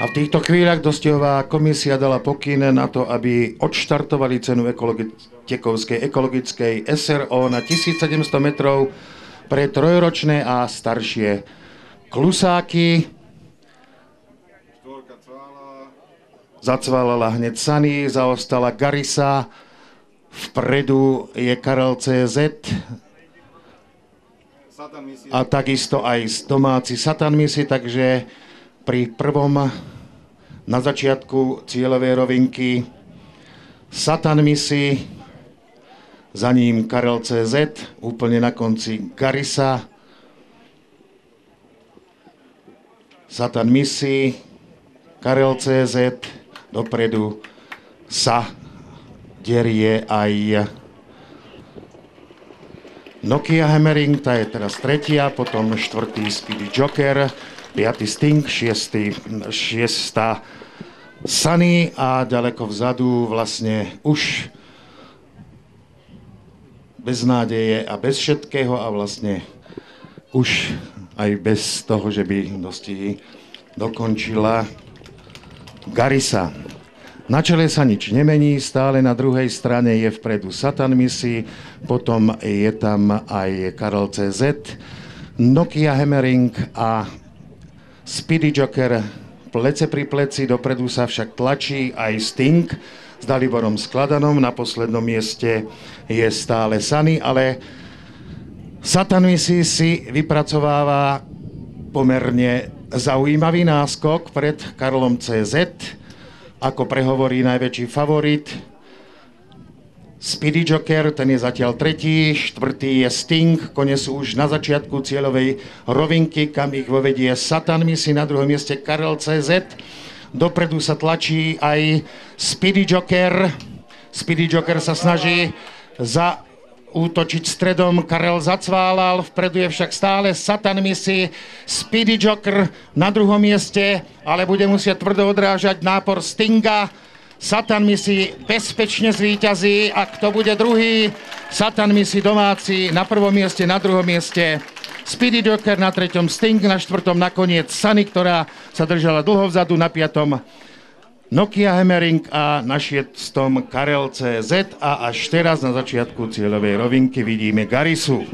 A v týchto chvíľach dostihová komisia dala pokyn na to, aby odštartovali cenu Tekovskej ekologickej SRO na 1700 metrov pre trojročné a staršie klusáky. Zacvalala hneď Sunny, zaostala Garisa, vpredu je Karel CZ a takisto aj domáci Satan Misi, takže pri prvom na začiatku cieľovej rovinky Satan Misi, za ním Karel CZ, úplne na konci Garisa, Satan Misi, Karel CZ, dopredu sa derie aj Nokia Hammering, tá je teraz tretia, potom štvrtý Speedy Joker, 5. Sting, 6. Sunny a ďaleko vzadu vlastne už bez nádeje a bez všetkého a vlastne už aj bez toho, že by dostihy dokončila Garisa. Na čele sa nič nemení, stále na druhej strane je vpredu Satan Misi, potom je tam aj Karel CZ, Nokia Hammering a Speedy Joker plece pri pleci, dopredu sa však tlačí aj Sting s Daliborom Skladanom, na poslednom mieste je stále Sunny, ale Satan Misi si vypracováva pomerne zaujímavý náskok pred Karlom CZ, ako prehovorí najväčší favorit. Speedy Joker, ten je zatiaľ tretí, štvrtý je Sting, kone sú už na začiatku cieľovej rovinky, kam ich vovedie Satan Misi, na druhom mieste Karel CZ. Dopredu sa tlačí aj Speedy Joker. Speedy Joker sa snaží zaútočiť stredom, Karel zacválal, vpredu je však stále Satan Misi, Speedy Joker na druhom mieste, ale bude musieť tvrdo odrážať nápor Stinga. Satan Misi bezpečne zvíťazí a kto bude druhý? Satan Misi domáci na prvom mieste, na druhom mieste Speedy Joker, na treťom Sting, na štvrtom nakoniec Sunny, ktorá sa držala dlho vzadu, na piatom Nokia Hammering a na šiestom Karel CZ a až teraz na začiatku cieľovej rovinky vidíme Garisu.